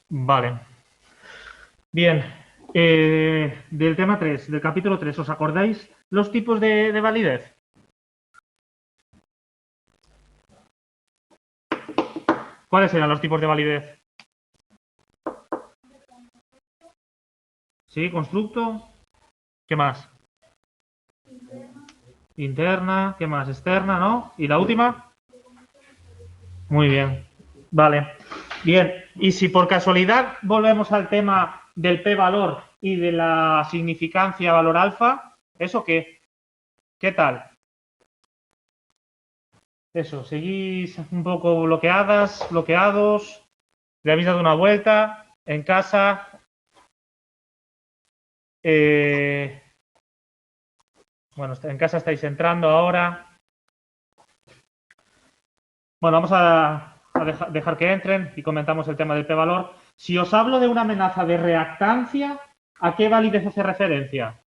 Vale. Bien. Del tema 3, del capítulo 3, ¿os acordáis los tipos de validez? ¿Cuáles eran los tipos de validez? Sí, constructo. ¿Qué más? Interna. ¿Qué más? Externa, ¿no? ¿Y la última? Muy bien. Vale. Bien. Y si por casualidad volvemos al tema del p-valor y de la significancia valor alfa, ¿eso qué? ¿Qué tal? Eso, seguís un poco bloqueadas, bloqueados, le habéis dado una vuelta en casa. Bueno, en casa estáis entrando ahora. Bueno, vamos a dejar que entren y comentamos el tema del p-valor. Si os hablo de una amenaza de reactancia, ¿a qué validez hace referencia?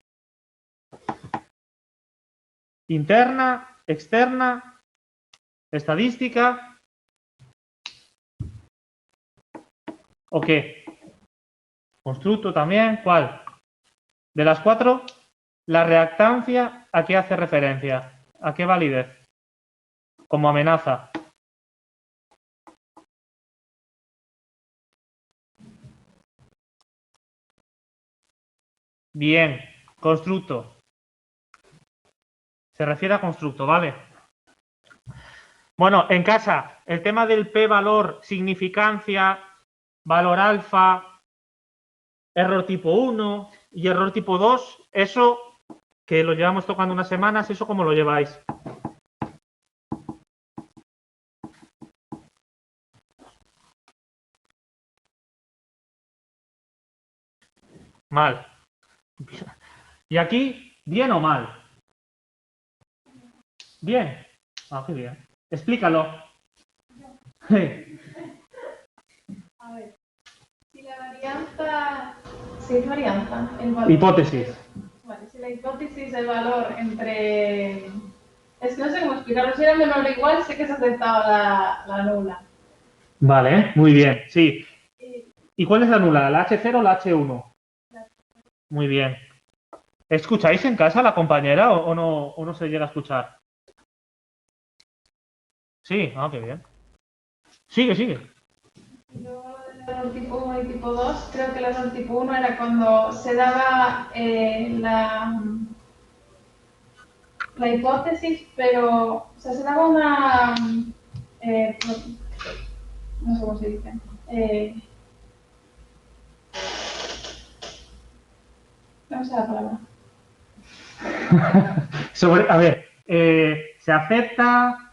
¿Interna? ¿Externa? ¿Estadística? ¿O qué? ¿Constructo también? ¿Cuál? De las cuatro, la reactancia, ¿a qué hace referencia? ¿A qué validez? Como amenaza. Bien, constructo. Se refiere a constructo, ¿vale? Bueno, en casa, el tema del p-valor, significancia, valor alfa, error tipo 1 y error tipo 2, eso que lo llevamos tocando unas semanas, ¿eso cómo lo lleváis? Mal. ¿Y aquí, bien o mal? Bien. Ah, qué bien. Explícalo. A ver, si la varianza, si es varianza, Hipótesis. Vale, si la hipótesis, el valor entre... Es que no sé cómo explicarlo, si era menor o igual, sé que se aceptaba la nula. Vale, muy bien, sí. Y ¿Y cuál es la nula? ¿La H0 o la H1? la- Muy bien. ¿Escucháis en casa a la compañera o no se llega a escuchar? Sí, ah, qué bien. Sigue, sigue. y luego lo del error tipo 1 y tipo 2, creo que el error tipo 1 era cuando se daba la hipótesis, pero o sea, se daba una... eh, no sé cómo se dice. Eh, no sé la palabra. A ver, se acepta.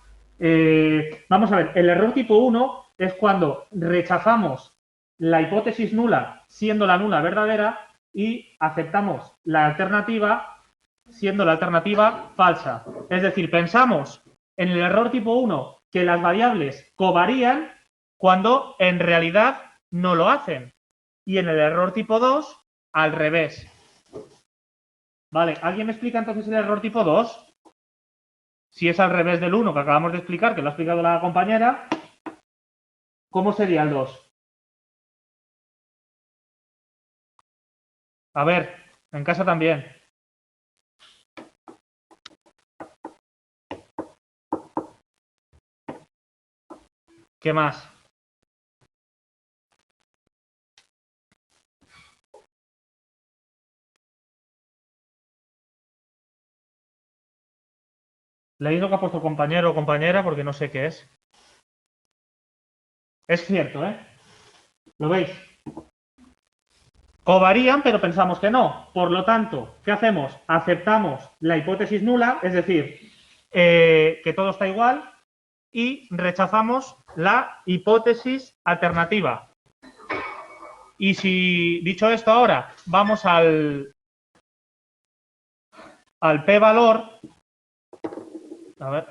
Vamos a ver, el error tipo 1 es cuando rechazamos la hipótesis nula siendo la nula verdadera y aceptamos la alternativa siendo la alternativa falsa. Es decir, pensamos en el error tipo 1 que las variables covarían cuando en realidad no lo hacen. Y en el error tipo 2, al revés. Vale, ¿alguien me explica entonces el error tipo 2? Si es al revés del 1 que acabamos de explicar, que lo ha explicado la compañera, ¿cómo sería el 2? A ver, en casa también. ¿Qué más? Leí lo que ha puesto compañero o compañera porque no sé qué es. Es cierto, ¿eh? ¿Lo veis? Covarían, pero pensamos que no. Por lo tanto, ¿qué hacemos? Aceptamos la hipótesis nula, es decir, que todo está igual, y rechazamos la hipótesis alternativa. Y si, dicho esto ahora, vamos al p-valor, a ver,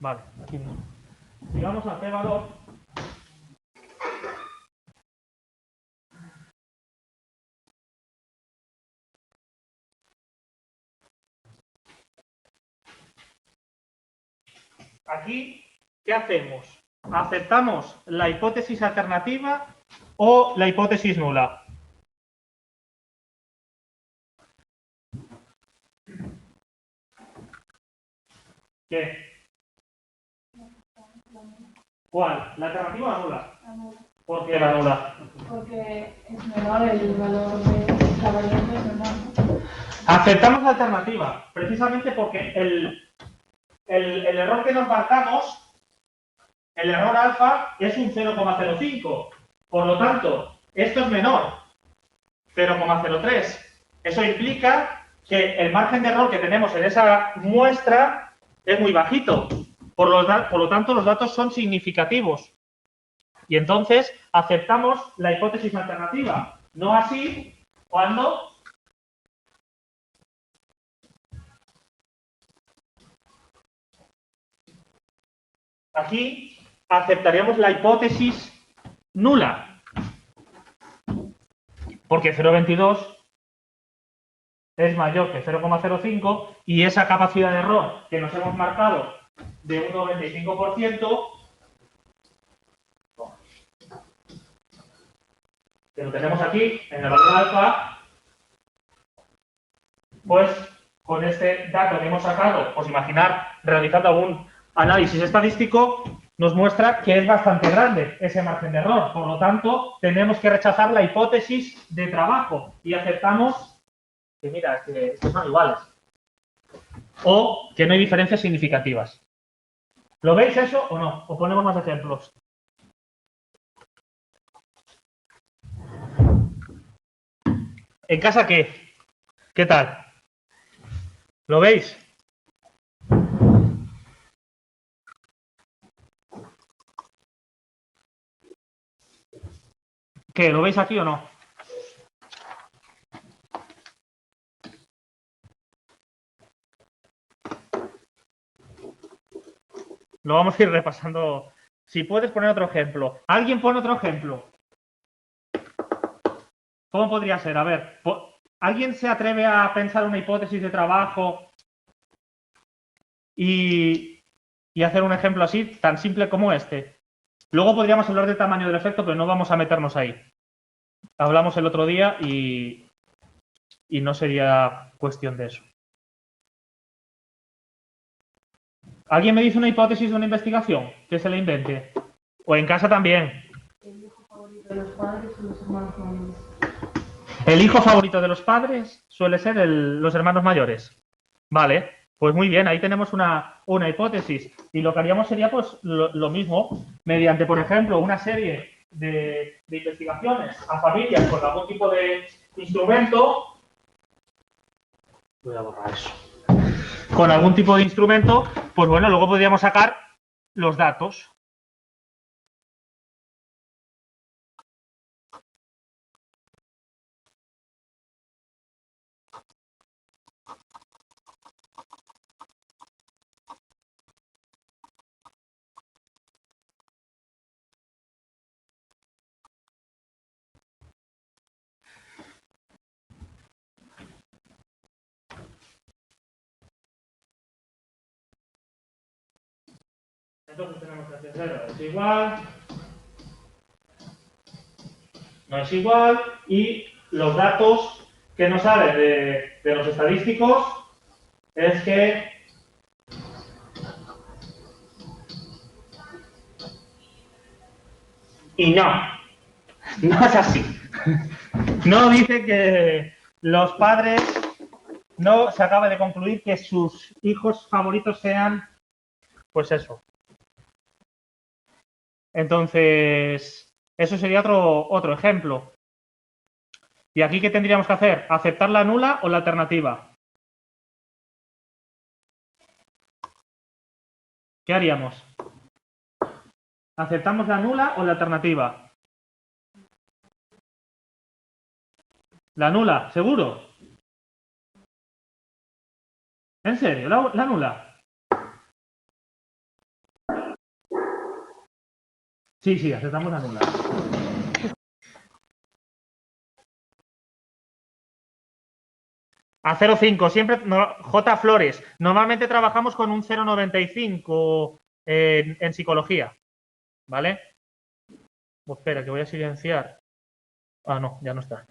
Vale, aquí no. Y vamos a hacer valor. Aquí, ¿qué hacemos? ¿Aceptamos la hipótesis alternativa o la hipótesis nula? ¿Qué? ¿Cuál? ¿La alternativa o la nula? La nula. ¿Por qué la nula? Porque es menor el valor de la variable es menor. Aceptamos la alternativa, precisamente porque el error que nos marcamos, el error alfa, es un 0,05. Por lo tanto, esto es menor, 0,03. Eso implica que el margen de error que tenemos en esa muestra es muy bajito. Por lo tanto, los datos son significativos. Y entonces aceptamos la hipótesis alternativa. No así cuando aquí aceptaríamos la hipótesis nula. Porque 0,22 es mayor que 0,05 y esa capacidad de error que nos hemos marcado de un 95%, que lo tenemos aquí en el valor alfa, pues con este dato que hemos sacado, pues imaginar, realizando algún análisis estadístico, nos muestra que es bastante grande ese margen de error. Por lo tanto, tenemos que rechazar la hipótesis de trabajo y aceptamos que, mira, que son iguales. O que no hay diferencias significativas. ¿Lo veis eso o no? O ponemos más ejemplos. ¿En casa qué? ¿Qué tal? ¿Lo veis? ¿Qué? ¿Lo veis aquí o no? Lo vamos a ir repasando. Si puedes poner otro ejemplo. ¿Alguien pone otro ejemplo? ¿Cómo podría ser? A ver, ¿alguien se atreve a pensar una hipótesis de trabajo y hacer un ejemplo así, tan simple como este? Luego podríamos hablar del tamaño del efecto, pero no vamos a meternos ahí. Hablamos el otro día y no sería cuestión de eso. ¿Alguien me dice una hipótesis de una investigación que se le invente? O en casa también. El hijo favorito de los padres o los hermanos mayores. El hijo favorito de los padres suele ser los hermanos mayores. Vale, pues muy bien, ahí tenemos una hipótesis. Y lo que haríamos sería pues lo mismo, mediante, por ejemplo, una serie de investigaciones a familias con algún tipo de instrumento. Voy a borrar eso. Con algún tipo de instrumento, pues bueno, luego podríamos sacar los datos. Entonces tenemos que hacer 0 es igual, no es igual, y los datos que nos salen de los estadísticos es que y no es así. No dice que los padres, no se acaba de concluir que sus hijos favoritos sean, pues eso. Entonces, eso sería otro ejemplo. ¿Y aquí qué tendríamos que hacer? ¿Aceptar la nula o la alternativa? ¿Qué haríamos? ¿Aceptamos la nula o la alternativa? La nula, ¿seguro? ¿En serio? ¿La nula? Sí, sí, aceptamos anular. A 0,5, siempre, no, J. Flores, normalmente trabajamos con un 0,95 en psicología, ¿vale? Pues espera, que voy a silenciar. Ah, no, ya no está.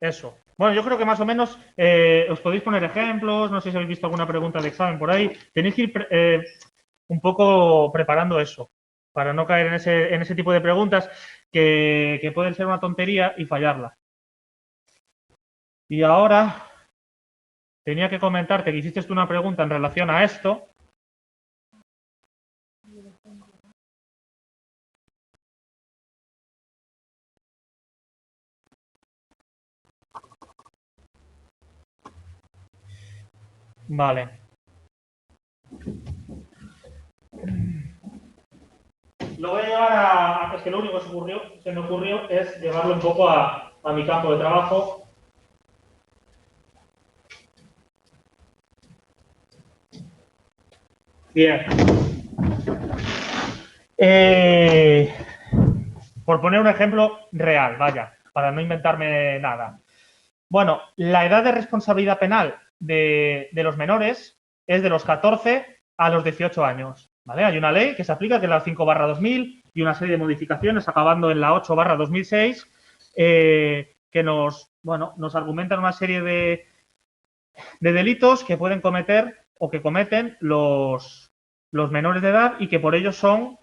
Eso. Bueno, yo creo que más o menos os podéis poner ejemplos, no sé si habéis visto alguna pregunta de examen por ahí. Tenéis que ir un poco preparando eso, para no caer en ese tipo de preguntas que pueden ser una tontería y fallarla. Y ahora tenía que comentarte que hiciste tú una pregunta en relación a esto. Vale. Lo voy a llevar a... Es que lo único que se me ocurrió es llevarlo un poco a mi campo de trabajo. Bien. Por poner un ejemplo real, vaya, para no inventarme nada. Bueno, la edad de responsabilidad penal de los menores es de los 14 a los 18 años. ¿Vale? Hay una ley que se aplica, que es la 5/2000, y una serie de modificaciones acabando en la 8/2006, que nos argumentan una serie de delitos que pueden cometer o que cometen los menores de edad y que por ello son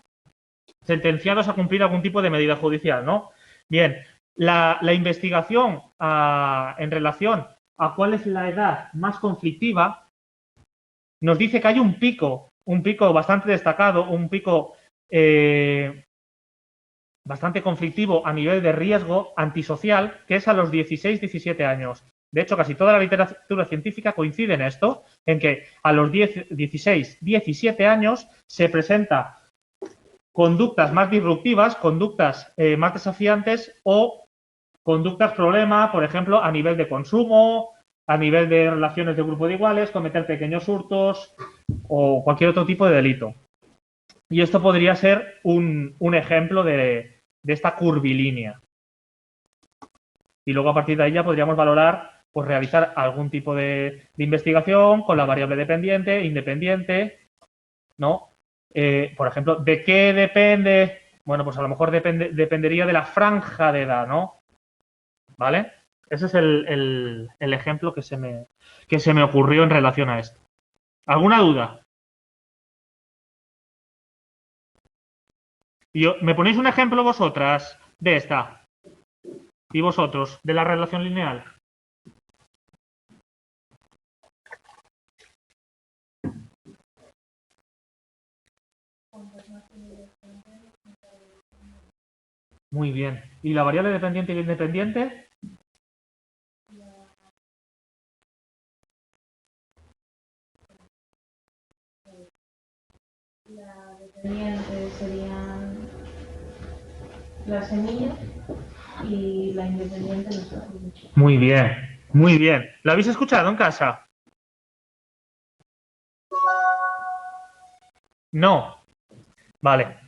sentenciados a cumplir algún tipo de medida judicial, ¿no? Bien, la investigación en relación a cuál es la edad más conflictiva nos dice que hay un pico bastante destacado, un pico bastante conflictivo a nivel de riesgo antisocial, que es a los 16-17 años. De hecho, casi toda la literatura científica coincide en esto, en que a los 16-17 años se presenta conductas más disruptivas, conductas más desafiantes o conductas problema, por ejemplo, a nivel de consumo, a nivel de relaciones de grupo de iguales, cometer pequeños hurtos o cualquier otro tipo de delito. Y esto podría ser un ejemplo de esta curvilínea. Y luego a partir de ahí ya podríamos valorar, pues realizar algún tipo de investigación con la variable dependiente, independiente, ¿no? Por ejemplo, ¿de qué depende? Bueno, pues a lo mejor dependería de la franja de edad, ¿no? ¿Vale? Ese es el ejemplo que se me ocurrió en relación a esto. ¿Alguna duda? ¿Me ponéis un ejemplo vosotras de esta? ¿Y vosotros de la relación lineal? Muy bien. ¿Y la variable dependiente y la independiente? La dependiente serían la semilla y la independiente los árboles. Muy bien, muy bien. ¿Lo habéis escuchado en casa? No. Vale.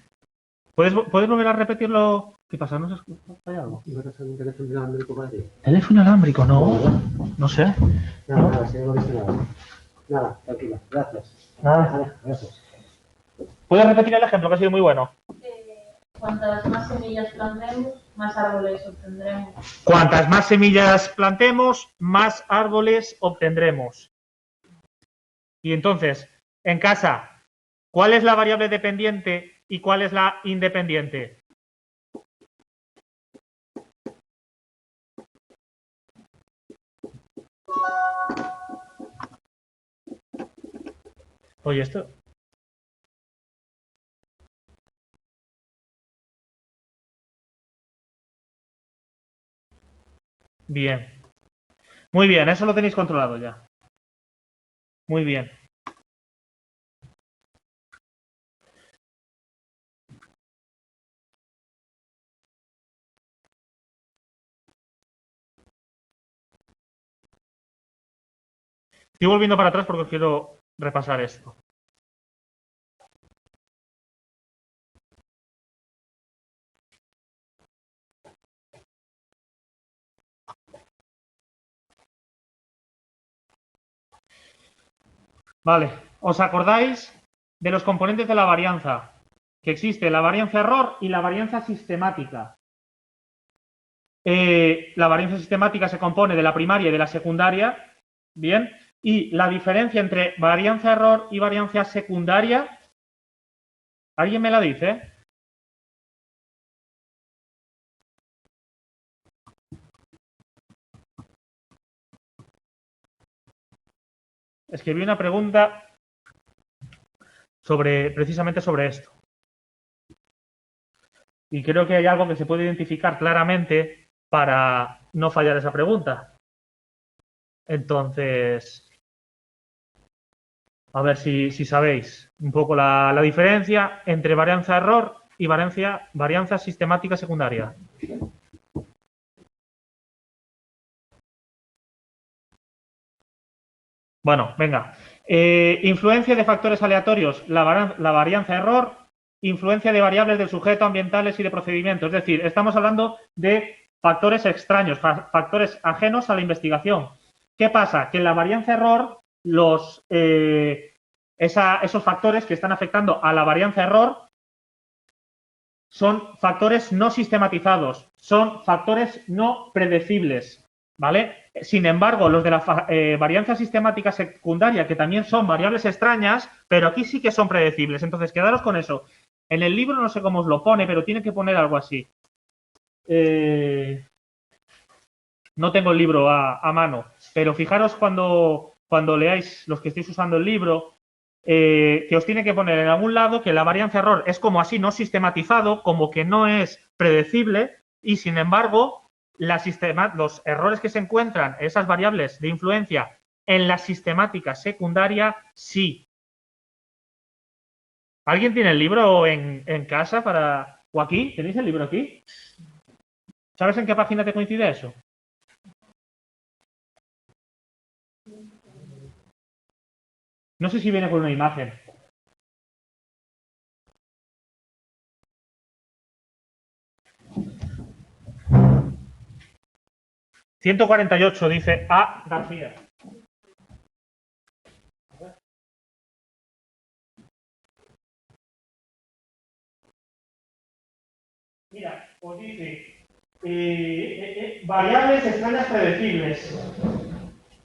¿Puedes volver a repetirlo? ¿Qué pasa? ¿No se escucha? ¿Hay algo? Un teléfono inalámbrico para ti? ¿Teléfono inalámbrico? No. No sé. Nada, ¿No? nada, si no lo viste nada. Nada, tranquila, gracias. Nada. Gracias. ¿Puedes repetir el ejemplo, que ha sido muy bueno? Cuantas más semillas plantemos, más árboles obtendremos. Cuantas más semillas plantemos, más árboles obtendremos. Y entonces, en casa, ¿cuál es la variable dependiente y cuál es la independiente? Oye, esto... Bien. Muy bien, eso lo tenéis controlado ya. Muy bien. Estoy volviendo para atrás porque quiero repasar esto. Vale, ¿os acordáis de los componentes de la varianza? Que existe la varianza error y la varianza sistemática. La varianza sistemática se compone de la primaria y de la secundaria, ¿bien? Y la diferencia entre varianza error y varianza secundaria, ¿alguien me la dice? Escribí una pregunta precisamente sobre esto. Y creo que hay algo que se puede identificar claramente para no fallar esa pregunta. Entonces, a ver si sabéis un poco la diferencia entre varianza error y varianza sistemática secundaria. Bueno, venga. Influencia de factores aleatorios, la varianza error. Influencia de variables del sujeto, ambientales y de procedimiento. Es decir, estamos hablando de factores extraños, factores ajenos a la investigación. ¿Qué pasa? Que en la varianza error, esos factores que están afectando a la varianza error son factores no sistematizados, son factores no predecibles, ¿vale? Sin embargo, los de la varianza sistemática secundaria, que también son variables extrañas, pero aquí sí que son predecibles. Entonces, quedaros con eso. En el libro no sé cómo os lo pone, pero tiene que poner algo así. No tengo el libro a mano, pero fijaros cuando leáis, los que estéis usando el libro, que os tiene que poner en algún lado que la varianza error es como así, no sistematizado, como que no es predecible, y sin embargo, los errores que se encuentran, esas variables de influencia en la sistemática secundaria, sí. ¿Alguien tiene el libro en casa o aquí? ¿Tenéis el libro aquí? ¿Sabes en qué página te coincide eso? No sé si viene con una imagen. ...148 dice A. García. Mira, os dice variables extrañas predecibles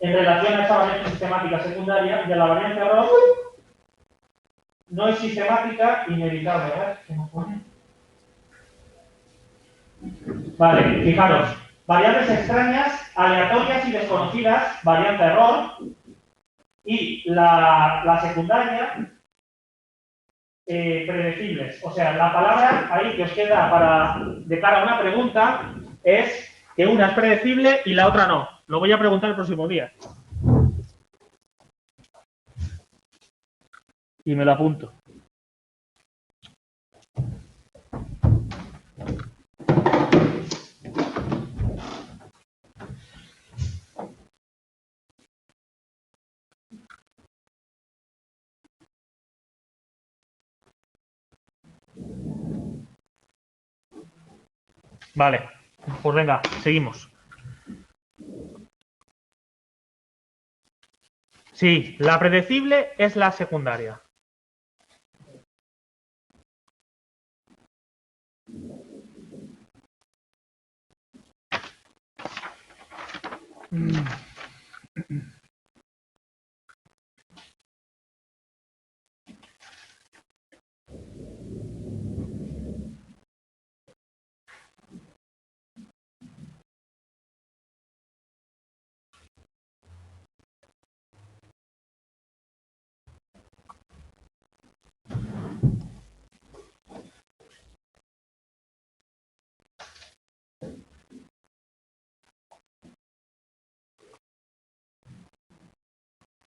en relación a esa varianza sistemática secundaria de la varianza error no es sistemática inevitable. ¿Qué nos pone? Vale, fijaros. Variables extrañas, aleatorias y desconocidas, varianza error. Y la secundaria, predecibles. O sea, la palabra ahí que os queda de cara a una pregunta es que una es predecible y la otra no. Lo voy a preguntar el próximo día. Y me lo apunto. Vale, pues venga, seguimos. Sí, la predecible es la secundaria.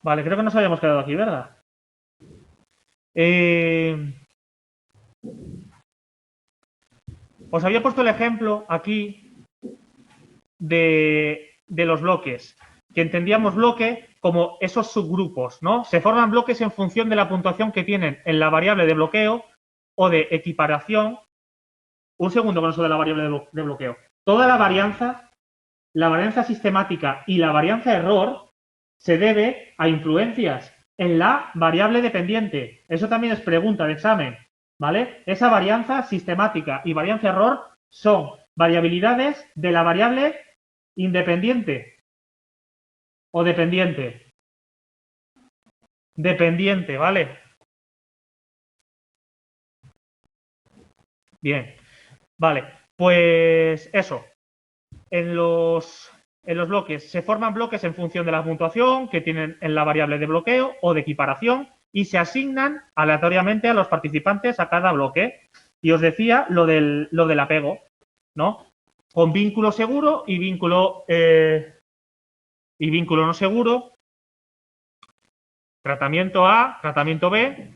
Vale, creo que nos habíamos quedado aquí, ¿verdad? Os había puesto el ejemplo aquí de los bloques, que entendíamos bloque como esos subgrupos, ¿no? Se forman bloques en función de la puntuación que tienen en la variable de bloqueo o de equiparación. Un segundo con eso de la variable de bloqueo. Toda la varianza sistemática y la varianza error se debe a influencias en la variable dependiente. Eso también es pregunta de examen, ¿vale? Esa varianza sistemática y varianza error son variabilidades de la variable independiente o dependiente. Dependiente, ¿vale? Bien, vale, pues eso. En los bloques se forman bloques en función de la puntuación que tienen en la variable de bloqueo o de equiparación y se asignan aleatoriamente a los participantes a cada bloque. Y os decía lo del apego, ¿no? Con vínculo seguro y vínculo no seguro, tratamiento A, tratamiento B,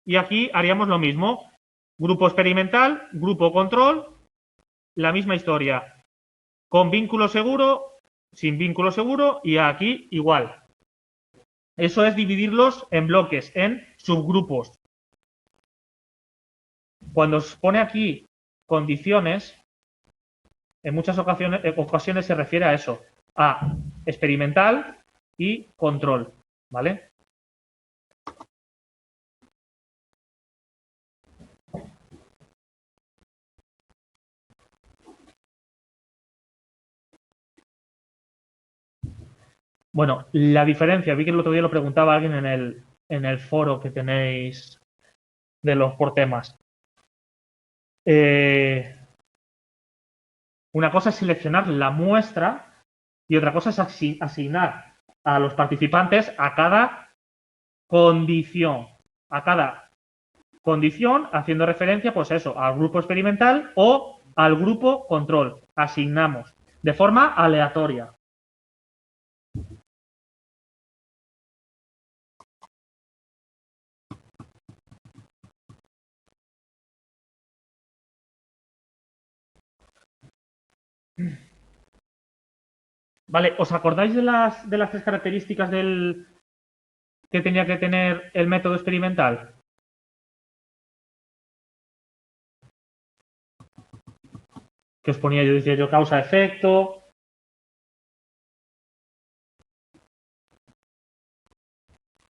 y aquí haríamos lo mismo. Grupo experimental, grupo control, la misma historia. Con vínculo seguro, sin vínculo seguro y aquí igual. Eso es dividirlos en bloques, en subgrupos. Cuando os pone aquí condiciones, en muchas ocasiones se refiere a eso, a experimental y control, ¿vale? Bueno, la diferencia, vi que el otro día lo preguntaba alguien en el foro que tenéis de los por temas. Una cosa es seleccionar la muestra y otra cosa es asignar a los participantes a cada condición. A cada condición haciendo referencia, pues eso, al grupo experimental o al grupo control. Asignamos de forma aleatoria. Vale, ¿os acordáis de las tres características que tenía que tener el método experimental? Que os ponía yo, decía yo, causa-efecto.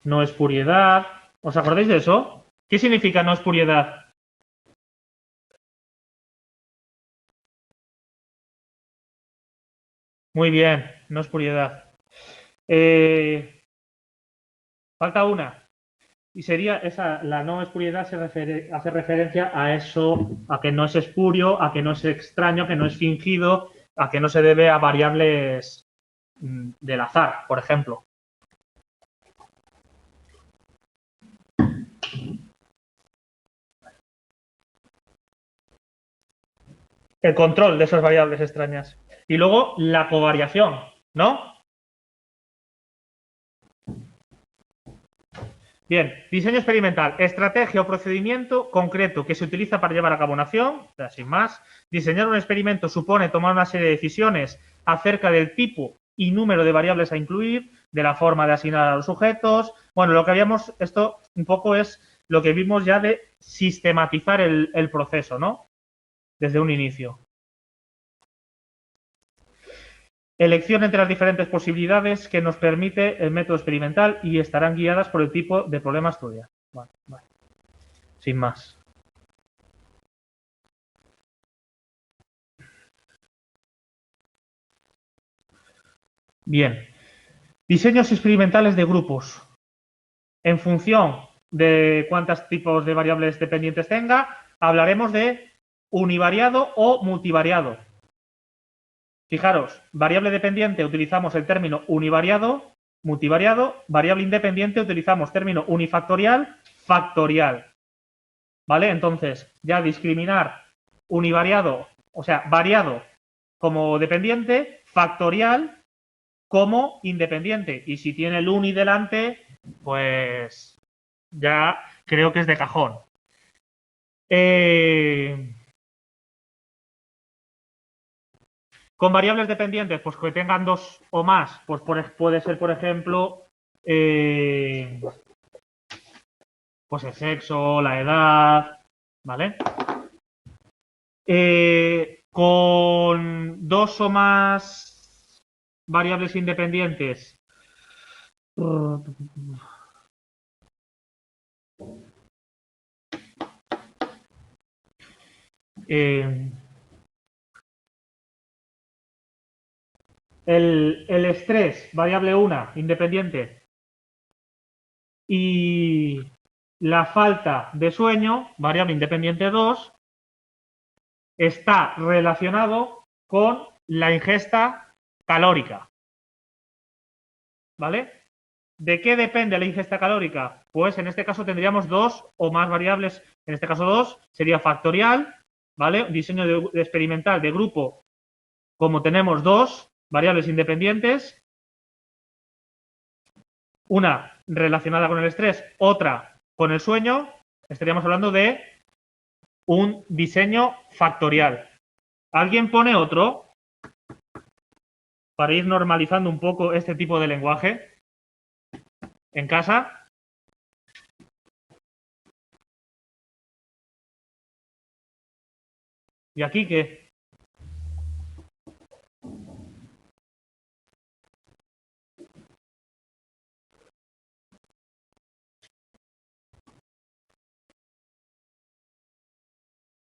No espuriedad. ¿Os acordáis de eso? ¿Qué significa no espuriedad? Muy bien, no espuriedad. Falta una. Y sería esa, la no espuriedad hace referencia a eso, a que no es espurio, a que no es extraño, a que no es fingido, a que no se debe a variables del azar, por ejemplo. El control de esas variables extrañas. Y luego la covariación, ¿no? Bien, diseño experimental. Estrategia o procedimiento concreto que se utiliza para llevar a cabo una acción, sin más. Diseñar un experimento supone tomar una serie de decisiones acerca del tipo y número de variables a incluir, de la forma de asignar a los sujetos. Bueno, lo que habíamos, esto un poco es lo que vimos ya de sistematizar el proceso, ¿no? Desde un inicio. Elección entre las diferentes posibilidades que nos permite el método experimental y estarán guiadas por el tipo de problema a estudiar. Vale. Sin más. Bien. Diseños experimentales de grupos. En función de cuántos tipos de variables dependientes tenga, hablaremos de univariado o multivariado. Fijaros, variable dependiente utilizamos el término univariado, multivariado, variable independiente utilizamos término unifactorial, factorial. ¿Vale? Entonces, ya discriminar univariado, o sea, variado como dependiente, factorial como independiente. Y si tiene el uni delante, pues ya creo que es de cajón. Con variables dependientes, pues que tengan dos o más, pues puede ser, por ejemplo, pues el sexo, la edad, ¿vale? Con dos o más variables independientes, el estrés, variable 1, independiente, y la falta de sueño, variable independiente 2, está relacionado con la ingesta calórica. ¿Vale? ¿De qué depende la ingesta calórica? Pues en este caso tendríamos dos o más variables, en este caso dos, sería factorial, ¿vale? Diseño de experimental de grupo, como tenemos dos variables independientes, una relacionada con el estrés, otra con el sueño, estaríamos hablando de un diseño factorial. ¿Alguien pone otro para ir normalizando un poco este tipo de lenguaje en casa? ¿Y aquí qué?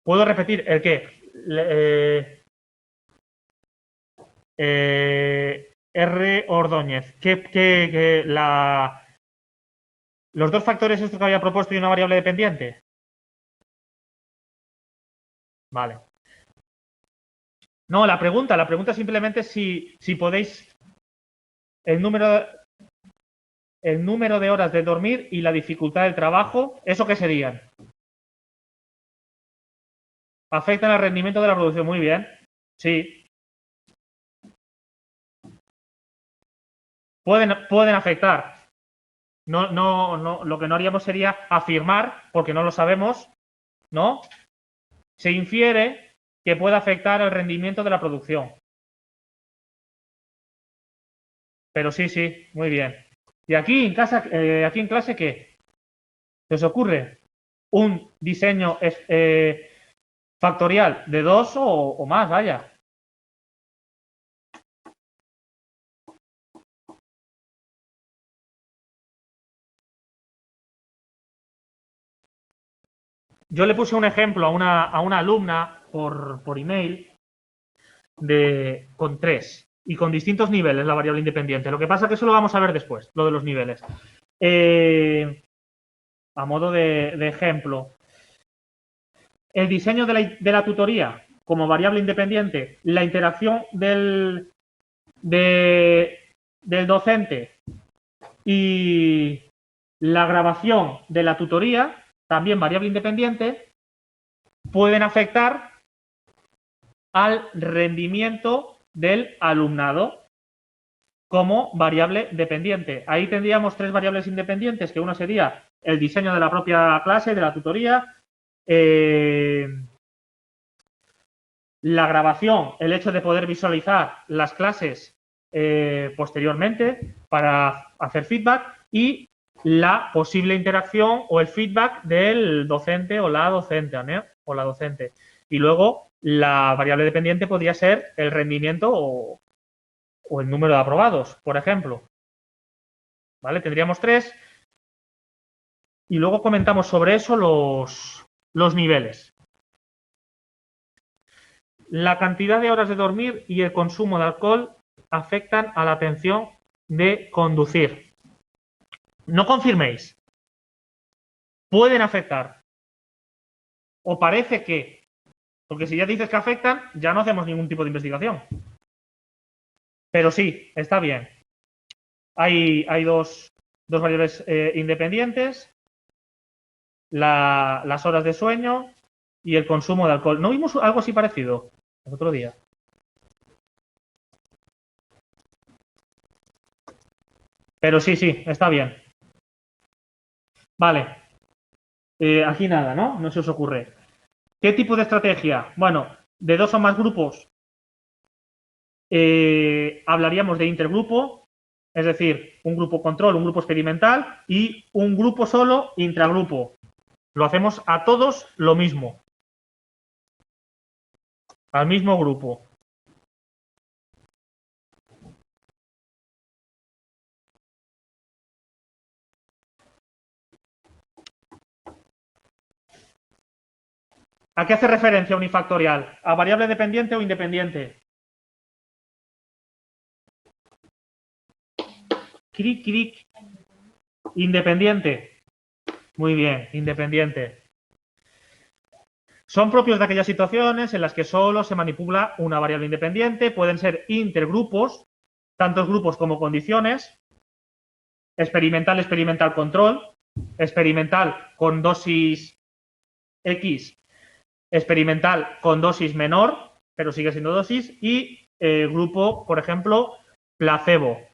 ¿Puedo repetir el qué? R. Ordóñez. Los dos factores estos que había propuesto y una variable dependiente. Vale. No, la pregunta simplemente si podéis el número de horas de dormir y la dificultad del trabajo, ¿eso qué serían? Afectan al rendimiento de la producción. Muy bien. Sí. Pueden afectar. No, lo que no haríamos sería afirmar, porque no lo sabemos, ¿no? Se infiere que puede afectar el rendimiento de la producción. Pero sí, muy bien. Y aquí en casa, aquí en clase, ¿qué? ¿Se os ocurre un diseño factorial de dos o más, vaya? Yo le puse un ejemplo a una alumna por email con 3 y con distintos niveles la variable independiente. Lo que pasa es que eso lo vamos a ver después, lo de los niveles. A modo de ejemplo, el diseño de la tutoría como variable independiente, la interacción del docente y la grabación de la tutoría, también variable independiente, pueden afectar al rendimiento del alumnado como variable dependiente. Ahí tendríamos tres variables independientes, que uno sería el diseño de la propia clase, de la tutoría, la grabación, el hecho de poder visualizar las clases posteriormente para hacer feedback y la posible interacción o el feedback del docente o la docente, ¿no? O la docente. Y luego la variable dependiente podría ser el rendimiento o el número de aprobados, por ejemplo. ¿Vale? Tendríamos tres. Y luego comentamos sobre eso los niveles. La cantidad de horas de dormir y el consumo de alcohol afectan a la atención de conducir. No confirméis. Pueden afectar. O parece que. Porque si ya dices que afectan, ya no hacemos ningún tipo de investigación. Pero sí, está bien. Hay dos variables independientes. Las horas de sueño y el consumo de alcohol. ¿No vimos algo así parecido el otro día? Pero sí, está bien. Vale. Aquí nada, ¿no? No se os ocurre. ¿Qué tipo de estrategia? Bueno, de dos o más grupos hablaríamos de intergrupo. Es decir, un grupo control, un grupo experimental y un grupo solo intragrupo. Lo hacemos a todos lo mismo. Al mismo grupo. ¿A qué hace referencia unifactorial? ¿A variable dependiente o independiente? Cric, cric. Independiente. Muy bien, independiente. Son propios de aquellas situaciones en las que solo se manipula una variable independiente. Pueden ser intergrupos, tantos grupos como condiciones. Experimental, experimental control. Experimental con dosis X. Experimental con dosis menor, pero sigue siendo dosis. Y grupo, por ejemplo, placebo.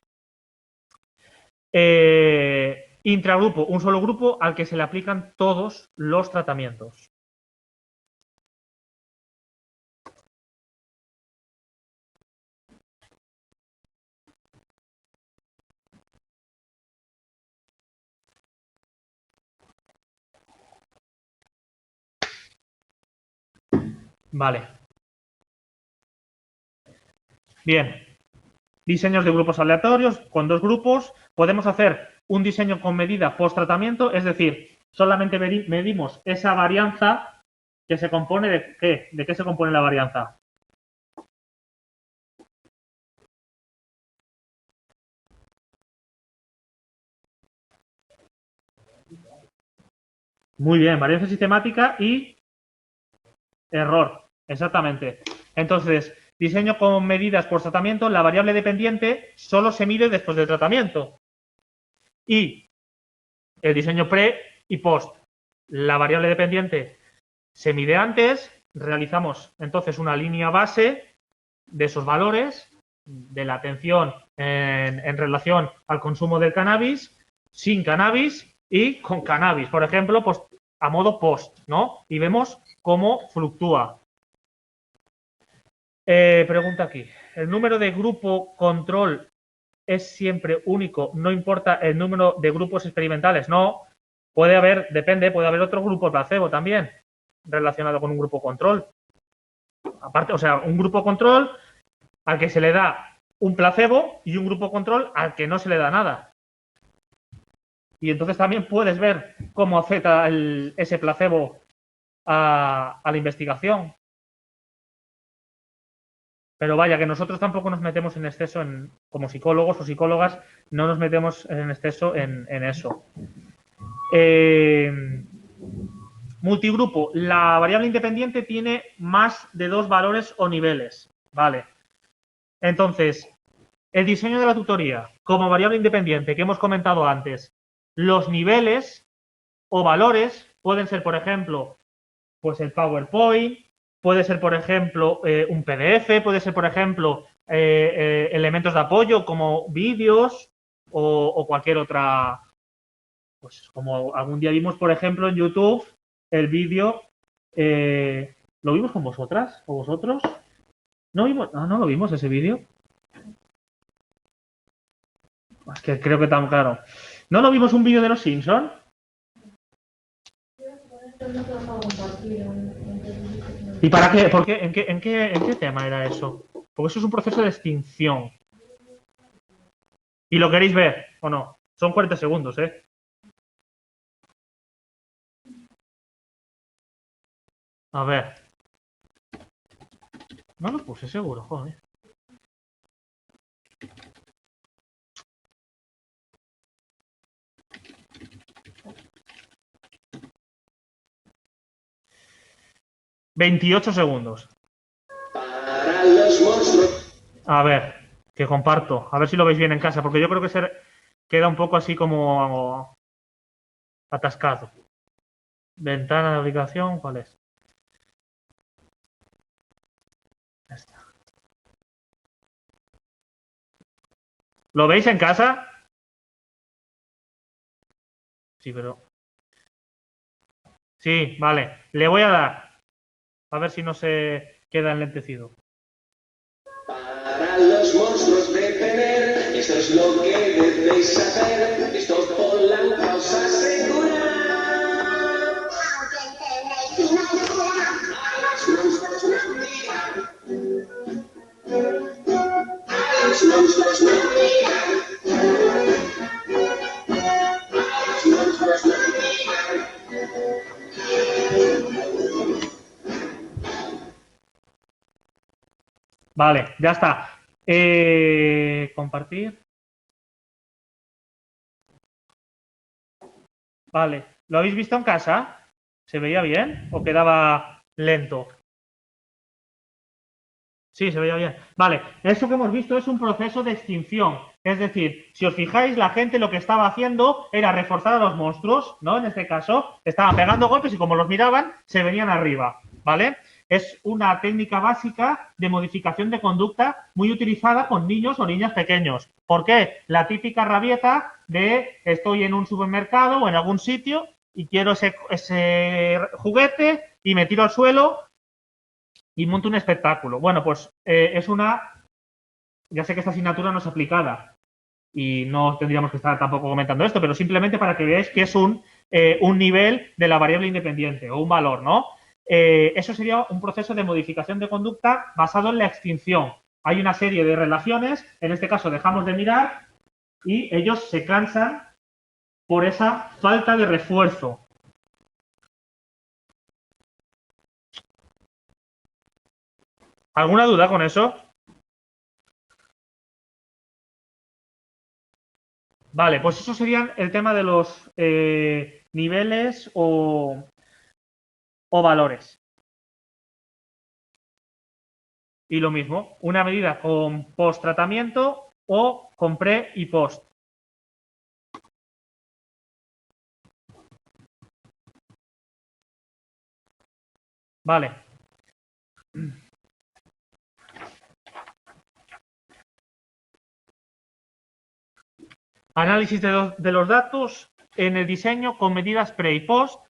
Intragrupo, un solo grupo al que se le aplican todos los tratamientos. Vale. Bien. Diseños de grupos aleatorios con dos grupos. Podemos hacer un diseño con medida post-tratamiento, es decir, solamente medimos esa varianza que se compone de ¿qué? ¿De qué se compone la varianza? Muy bien, varianza sistemática y error. Exactamente. Entonces, diseño con medidas por tratamiento, la variable dependiente solo se mide después del tratamiento. Y el diseño pre y post. La variable dependiente se mide antes, realizamos entonces una línea base de esos valores de la atención en relación al consumo del cannabis, sin cannabis y con cannabis. Por ejemplo, pues a modo post, ¿no? Y vemos cómo fluctúa. Pregunta aquí. ¿El número de grupo control es siempre único? ¿No importa el número de grupos experimentales? No. Puede haber, depende, puede haber otro grupo placebo también relacionado con un grupo control. Aparte, o sea, un grupo control al que se le da un placebo y un grupo control al que no se le da nada. Y entonces también puedes ver cómo afecta ese placebo a la investigación. Pero vaya, que nosotros tampoco nos metemos en exceso, como psicólogos o psicólogas, no nos metemos en exceso en eso. Multigrupo. La variable independiente tiene más de 2 valores o niveles. Vale. Entonces, el diseño de la tutoría como variable independiente que hemos comentado antes, los niveles o valores pueden ser, por ejemplo, pues el PowerPoint, puede ser, por ejemplo, un PDF, puede ser, por ejemplo, elementos de apoyo como vídeos o cualquier otra, pues como algún día vimos, por ejemplo, en YouTube, el vídeo, ¿lo vimos con vosotras o vosotros? ¿No vimos? No lo vimos ese vídeo. Es que creo que tan claro. ¿No lo vimos un vídeo de los Simpsons? ¿Y para qué? ¿Por qué? ¿En qué tema era eso? Porque eso es un proceso de extinción. ¿Y lo queréis ver o no? Son 40 segundos, ¿eh? A ver. No lo puse seguro, joder. ...28 segundos. Para los monstruos. A ver, que comparto. A ver si lo veis bien en casa, porque yo creo que se queda un poco así como atascado. Ventana de aplicación, ¿cuál es? Ya está. ¿Lo veis en casa? Sí, pero... Sí, vale. Le voy a dar. A ver si no se queda enlentecido. Para los monstruos de tener, eso es lo que debéis saber, esto por la causa segura. A los monstruos no miran. A los monstruos no miran. A los monstruos no miran. Vale, ya está. Compartir. Vale, ¿lo habéis visto en casa? ¿Se veía bien o quedaba lento? Sí, se veía bien. Vale, eso que hemos visto es un proceso de extinción. Es decir, si os fijáis, la gente lo que estaba haciendo era reforzar a los monstruos, ¿no? En este caso, estaban pegando golpes y como los miraban, se venían arriba, ¿vale? Es una técnica básica de modificación de conducta muy utilizada con niños o niñas pequeños. ¿Por qué? La típica rabieta de estoy en un supermercado o en algún sitio y quiero ese juguete y me tiro al suelo y monto un espectáculo. Bueno, pues es una... Ya sé que esta asignatura no es aplicada y no tendríamos que estar tampoco comentando esto, pero simplemente para que veáis que es un nivel de la variable independiente o un valor, ¿no? Eso sería un proceso de modificación de conducta basado en la extinción. Hay una serie de relaciones, en este caso dejamos de mirar y ellos se cansan por esa falta de refuerzo. ¿Alguna duda con eso? Vale, pues eso serían el tema de los niveles o valores. Y lo mismo, una medida con post-tratamiento o con pre y post. Vale. Análisis de los datos en el diseño con medidas pre y post.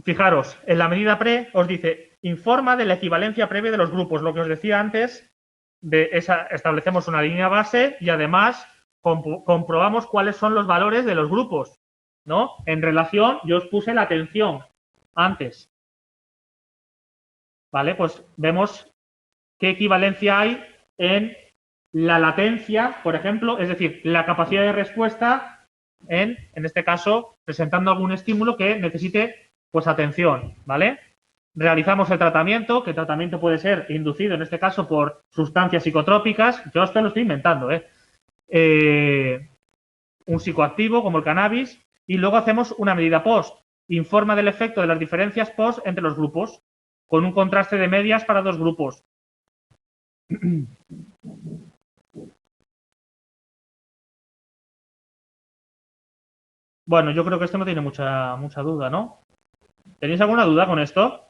Fijaros, en la medida pre os dice, informa de la equivalencia previa de los grupos. Lo que os decía antes, establecemos una línea base y además comprobamos cuáles son los valores de los grupos, ¿no? En relación, yo os puse la atención antes. ¿Vale? Pues vemos qué equivalencia hay en la latencia, por ejemplo, es decir, la capacidad de respuesta en este caso, presentando algún estímulo que necesite, pues, atención, ¿vale? Realizamos el tratamiento, que el tratamiento puede ser inducido, en este caso, por sustancias psicotrópicas. Yo esto lo estoy inventando, un psicoactivo, como el cannabis, y luego hacemos una medida post. Informa del efecto de las diferencias post entre los grupos, con un contraste de medias para dos grupos. Bueno, yo creo que esto no tiene mucha duda, ¿no? ¿Tenéis alguna duda con esto?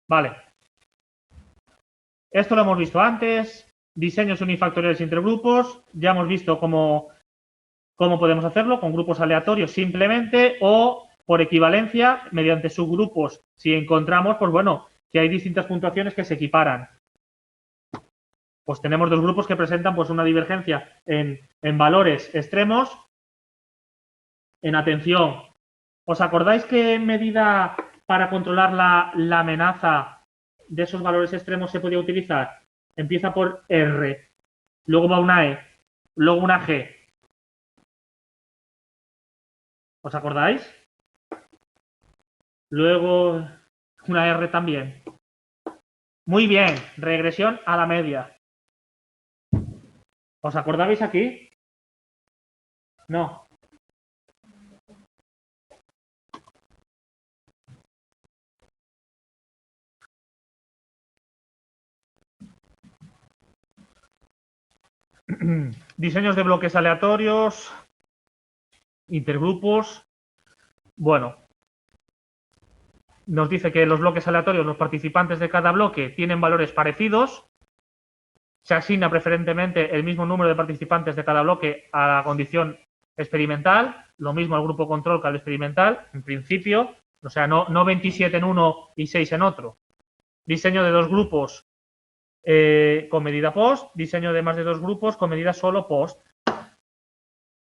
Vale. Esto lo hemos visto antes. Diseños unifactoriales entre grupos. Ya hemos visto cómo podemos hacerlo, con grupos aleatorios simplemente o por equivalencia mediante subgrupos. Si encontramos, pues bueno, que hay distintas puntuaciones que se equiparan. Pues tenemos dos grupos que presentan pues una divergencia en valores extremos en atención. ¿Os acordáis qué medida para controlar la amenaza de esos valores extremos se podía utilizar? Empieza por R, luego va una E, luego una G. ¿Os acordáis? Luego una R también. Muy bien, regresión a la media. ¿Os acordabais aquí? No. Diseños de bloques aleatorios, intergrupos. Bueno, nos dice que los bloques aleatorios, los participantes de cada bloque tienen valores parecidos. Se asigna preferentemente el mismo número de participantes de cada bloque a la condición experimental, lo mismo al grupo control que al experimental, en principio, o sea, no 27 en uno y 6 en otro. Diseño de dos grupos con medida post, diseño de más de dos grupos con medida solo post.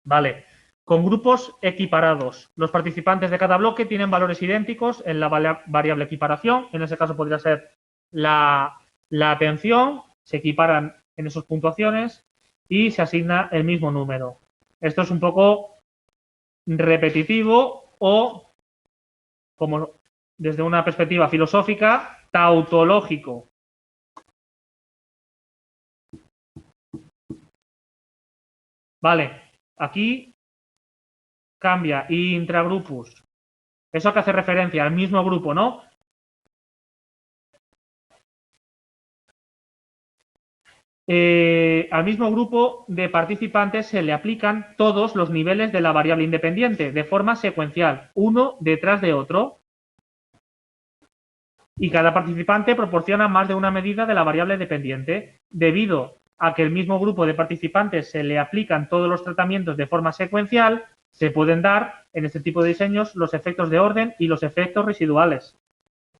Vale. Con grupos equiparados. Los participantes de cada bloque tienen valores idénticos en la variable equiparación. En ese caso podría ser la atención. Se equiparan en esas puntuaciones y se asigna el mismo número. Esto es un poco repetitivo o, como desde una perspectiva filosófica, tautológico. Vale, aquí cambia intragrupus. Eso que hace referencia al mismo grupo, ¿no? Al mismo grupo de participantes se le aplican todos los niveles de la variable independiente de forma secuencial, uno detrás de otro. Y cada participante proporciona más de una medida de la variable dependiente. Debido a que el mismo grupo de participantes se le aplican todos los tratamientos de forma secuencial, se pueden dar en este tipo de diseños los efectos de orden y los efectos residuales.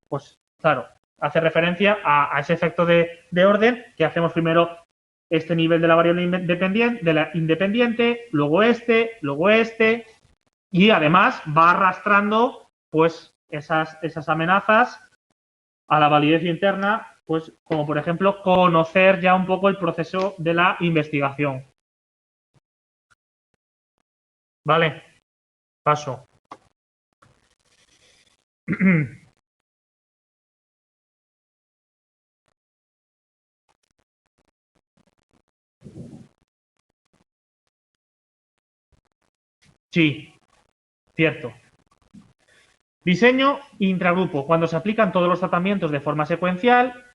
Pues claro, hace referencia a ese efecto de orden que hacemos primero este nivel de la variable independiente, luego este, y además va arrastrando pues esas amenazas a la validez interna, pues como por ejemplo conocer ya un poco el proceso de la investigación. Vale, paso. Sí, cierto. Diseño intragrupo. Cuando se aplican todos los tratamientos de forma secuencial,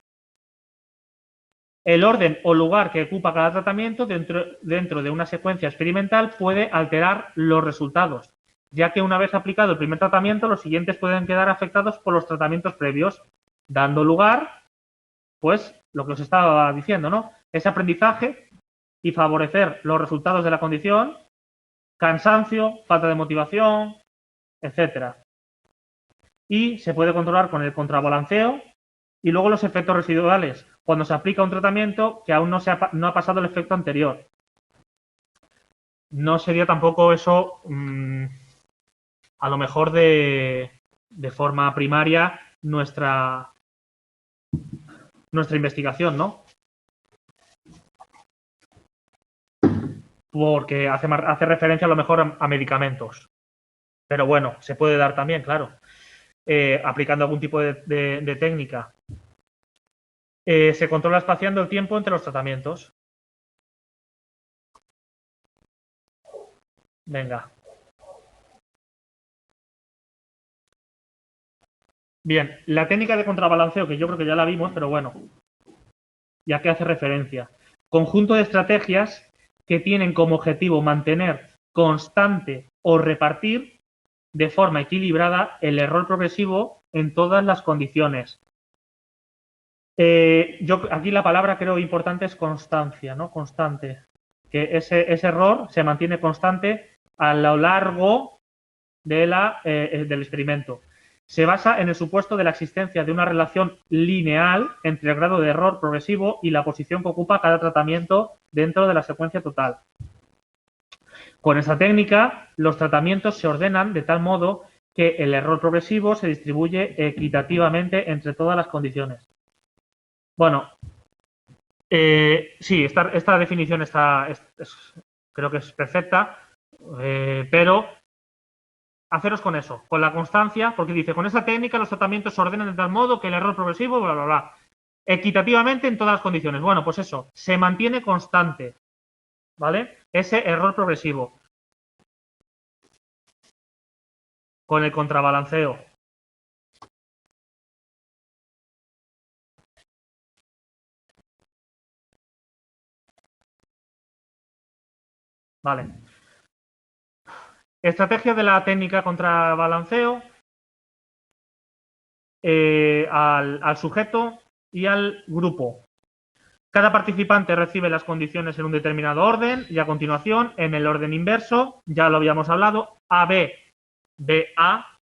el orden o lugar que ocupa cada tratamiento dentro de una secuencia experimental puede alterar los resultados, ya que una vez aplicado el primer tratamiento, los siguientes pueden quedar afectados por los tratamientos previos, dando lugar, pues, lo que os estaba diciendo, ¿no? Ese aprendizaje y favorecer los resultados de la condición, cansancio, falta de motivación, etcétera. Y se puede controlar con el contrabalanceo y luego los efectos residuales, cuando se aplica un tratamiento que aún no ha pasado el efecto anterior. No sería tampoco eso, a lo mejor de forma primaria, nuestra investigación, ¿no? Porque hace referencia a lo mejor a medicamentos. Pero bueno, se puede dar también, claro, aplicando algún tipo de técnica. Se controla espaciando el tiempo entre los tratamientos. Venga. Bien, la técnica de contrabalanceo, que yo creo que ya la vimos, pero bueno, ya que hace referencia. Conjunto de estrategias que tienen como objetivo mantener constante o repartir de forma equilibrada el error progresivo en todas las condiciones. Yo aquí la palabra creo importante es constancia, ¿no? Constante. Que ese error se mantiene constante a lo largo del experimento. Se basa en el supuesto de la existencia de una relación lineal entre el grado de error progresivo y la posición que ocupa cada tratamiento dentro de la secuencia total. Con esta técnica, los tratamientos se ordenan de tal modo que el error progresivo se distribuye equitativamente entre todas las condiciones. Bueno, sí, esta definición creo que es perfecta, pero haceros con eso, con la constancia, porque dice, con esta técnica los tratamientos se ordenan de tal modo que el error progresivo, bla, bla, bla, equitativamente en todas las condiciones. Bueno, pues eso, se mantiene constante, ¿vale? Ese error progresivo. Con el contrabalanceo. Vale. Estrategia de la técnica contrabalanceo. al sujeto y al grupo. Cada participante recibe las condiciones en un determinado orden y a continuación, en el orden inverso, ya lo habíamos hablado, AB, BA,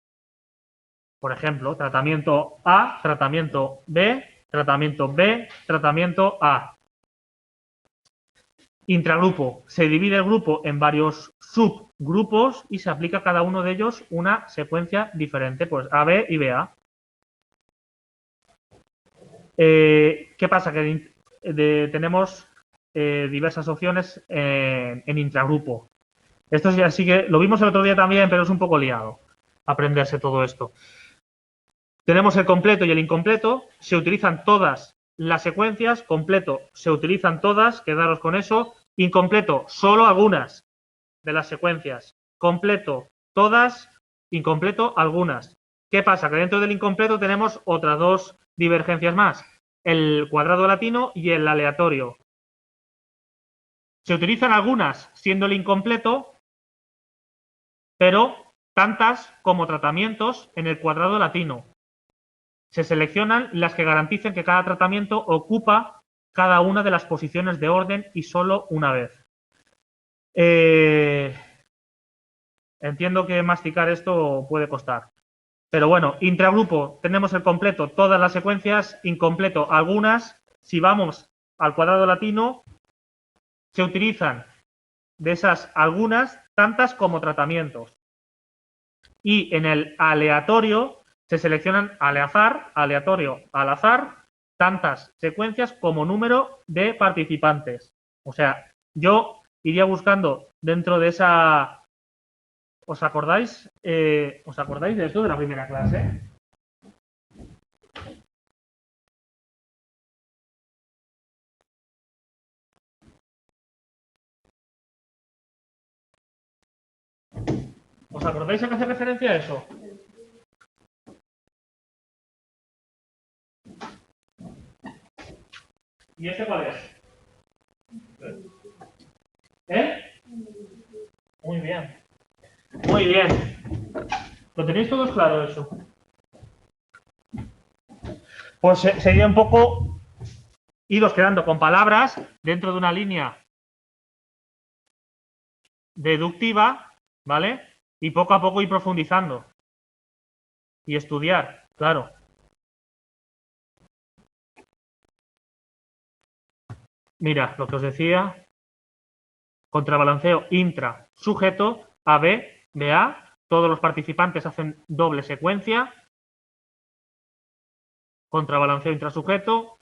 por ejemplo, tratamiento A, tratamiento B, tratamiento B, tratamiento A. Intragrupo. Se divide el grupo en varios subgrupos y se aplica a cada uno de ellos una secuencia diferente, pues AB y BA. ¿Qué pasa? Que tenemos diversas opciones en intragrupo. Esto ya sí que lo vimos el otro día también, pero es un poco liado aprenderse todo esto. Tenemos el completo y el incompleto. Se utilizan todas las secuencias. Completo se utilizan todas. Quedaros con eso. Incompleto, solo algunas de las secuencias. Completo, todas. Incompleto, algunas. ¿Qué pasa? Que dentro del incompleto tenemos otras dos divergencias más. El cuadrado latino y el aleatorio. Se utilizan algunas siendo el incompleto, pero tantas como tratamientos en el cuadrado latino. Se seleccionan las que garanticen que cada tratamiento ocupa cada una de las posiciones de orden y solo una vez. Entiendo que masticar esto puede costar. Pero bueno, intragrupo tenemos el completo, todas las secuencias, incompleto algunas. Si vamos al cuadrado latino, se utilizan de esas algunas, tantas como tratamientos. Y en el aleatorio se seleccionan aleatorio al azar, tantas secuencias como número de participantes. O sea, yo iría buscando dentro de esa... ¿Os acordáis de esto de la primera clase? ¿Os acordáis a qué hace referencia a eso? ¿Y este cuál es? Muy bien. Muy bien. ¿Lo tenéis todos claro eso? Pues sería un poco iros quedando con palabras dentro de una línea deductiva, ¿vale? Y poco a poco ir profundizando. Y estudiar, claro. Mira, lo que os decía, contrabalanceo intra-sujeto, AB, BA, todos los participantes hacen doble secuencia, contrabalanceo intrasujeto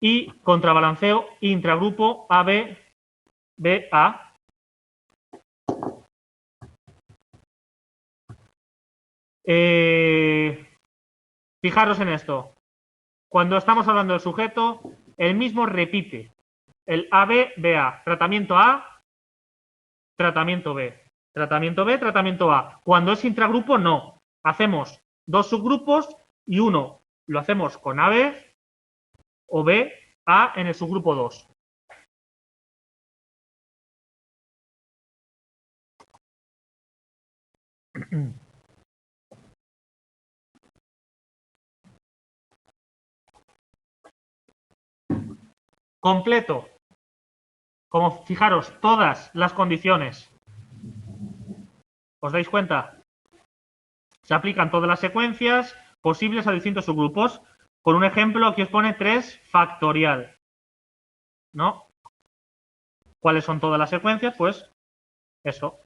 y contrabalanceo intragrupo AB, BA. Fijaros en esto. Cuando estamos hablando del sujeto, el mismo repite. El AB, BA. Tratamiento A, tratamiento B. Tratamiento B, tratamiento A. Cuando es intragrupo, no. Hacemos dos subgrupos y uno lo hacemos con AB o B, A en el subgrupo 2. Completo. Como fijaros, todas las condiciones. ¿Os dais cuenta? Se aplican todas las secuencias posibles a distintos subgrupos. Por un ejemplo, aquí os pone 3 factorial. ¿No? ¿Cuáles son todas las secuencias? Pues eso.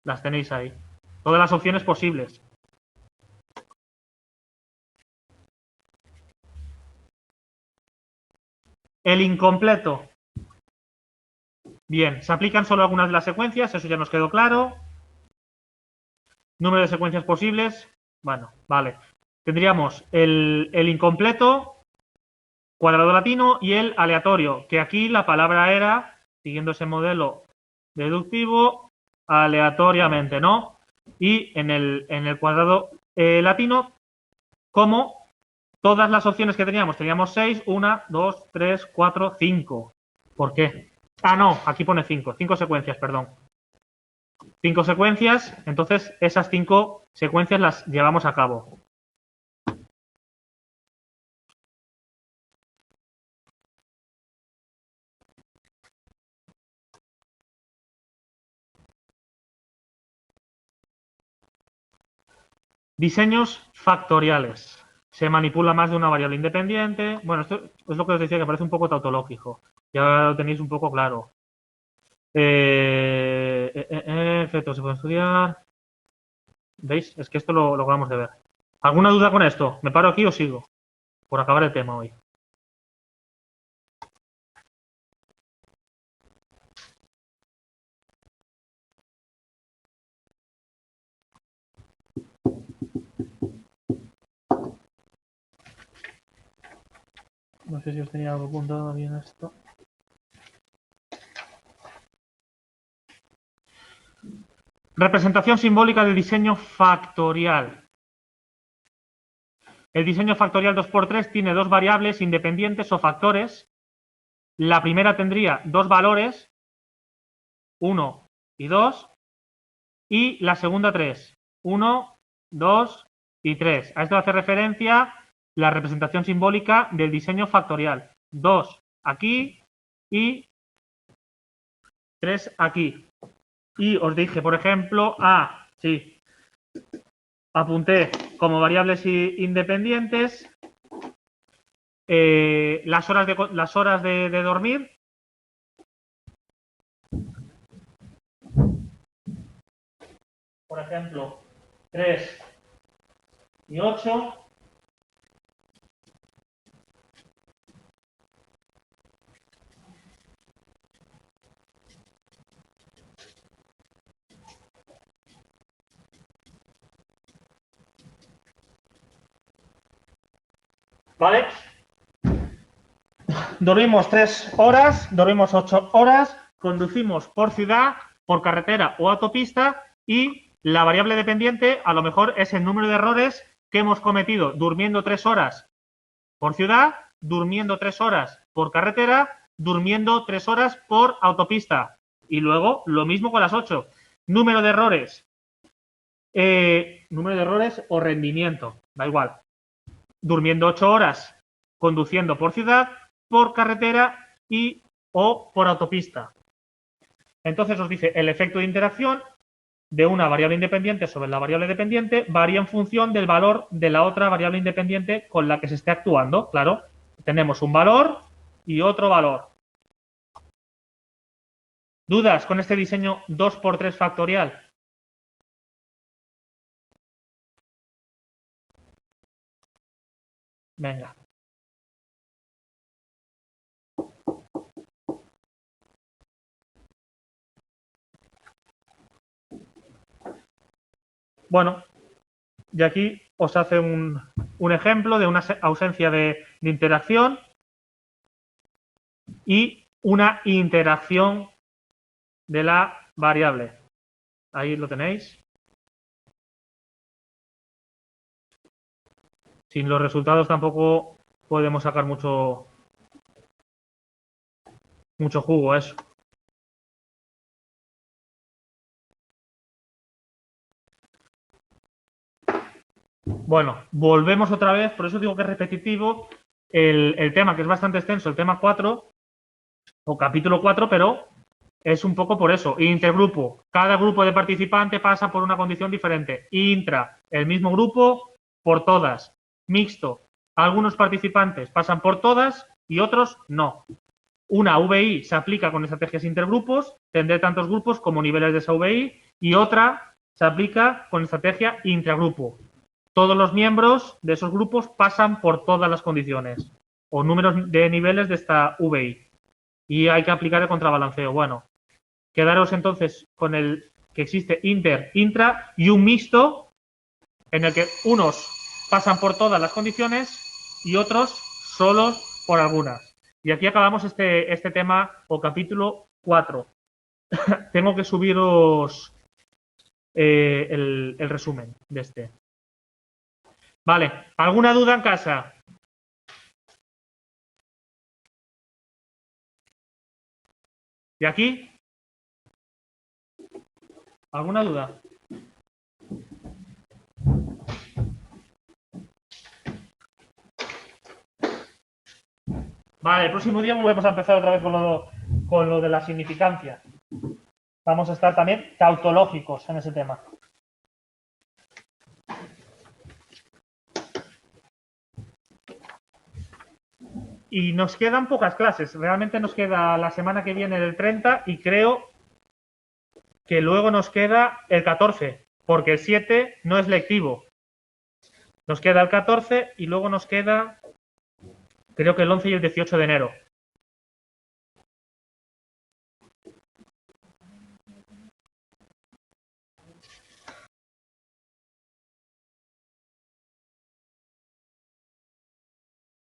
Las tenéis ahí. Todas las opciones posibles. El incompleto. Bien, se aplican solo algunas de las secuencias, eso ya nos quedó claro. Número de secuencias posibles. Bueno, vale. Tendríamos el incompleto, cuadrado latino y el aleatorio, que aquí la palabra era, siguiendo ese modelo deductivo, aleatoriamente, ¿no? Y en el cuadrado latino, como todas las opciones que teníamos 6, 1, 2, 3, 4, 5. ¿Por qué? Ah, no, aquí pone 5. 5 secuencias, perdón. 5 secuencias, entonces esas 5 secuencias las llevamos a cabo. Diseños factoriales. Se manipula más de una variable independiente. Bueno, esto es lo que os decía, que parece un poco tautológico. Ya lo tenéis un poco claro. Efectos se pueden estudiar. ¿Veis? Es que esto lo acabamos de ver. ¿Alguna duda con esto? ¿Me paro aquí o sigo? Por acabar el tema hoy. No sé si os tenía algo apuntado bien esto. Representación simbólica del diseño factorial. El diseño factorial 2×3 tiene dos variables independientes o factores. La primera tendría dos valores, 1 y 2, y la segunda 3, 1, 2 y 3. A esto hace referencia la representación simbólica del diseño factorial. 2 aquí y 3 aquí. Y os dije, por ejemplo, sí, apunté como variables independientes las horas de dormir. Por ejemplo, 3 y 8. ¿Vale? Dormimos 3 horas, dormimos 8 horas, conducimos por ciudad, por carretera o autopista y la variable dependiente a lo mejor es el número de errores que hemos cometido durmiendo 3 horas por ciudad, durmiendo 3 horas por carretera, durmiendo 3 horas por autopista. Y luego lo mismo con las 8. Número de errores. Número de errores o rendimiento, da igual. Durmiendo 8 horas, conduciendo por ciudad, por carretera y o por autopista. Entonces os dice, el efecto de interacción de una variable independiente sobre la variable dependiente varía en función del valor de la otra variable independiente con la que se esté actuando. Claro, tenemos un valor y otro valor. ¿Dudas con este diseño 2×3 factorial? Venga. Bueno, y aquí os hace un ejemplo de una ausencia de interacción y una interacción de la variable. Ahí lo tenéis. Sin los resultados tampoco podemos sacar mucho jugo a eso. Bueno, volvemos otra vez, por eso digo que es repetitivo el tema, que es bastante extenso, el tema 4 o capítulo 4, pero es un poco por eso. Intergrupo, cada grupo de participantes pasa por una condición diferente. Intra, el mismo grupo por todas. Mixto, algunos participantes pasan por todas y otros no. Una VI se aplica con estrategias intergrupos, tendré tantos grupos como niveles de esa VI, y otra se aplica con estrategia intragrupo. Todos los miembros de esos grupos pasan por todas las condiciones o números de niveles de esta VI. Y hay que aplicar el contrabalanceo. Bueno, quedaros entonces con el que existe inter, intra y un mixto en el que unos pasan por todas las condiciones y otros solo por algunas. Y aquí acabamos este tema o capítulo 4. Tengo que subiros el resumen de este. Vale, ¿alguna duda en casa? ¿Y aquí? ¿Alguna duda? Vale, el próximo día volvemos a empezar otra vez con lo de la significancia. Vamos a estar también tautológicos en ese tema. Y nos quedan pocas clases. Realmente nos queda la semana que viene el 30 y creo que luego nos queda el 14, porque el 7 no es lectivo. Nos queda el 14 y luego nos queda, creo que el 11 y el 18 de enero.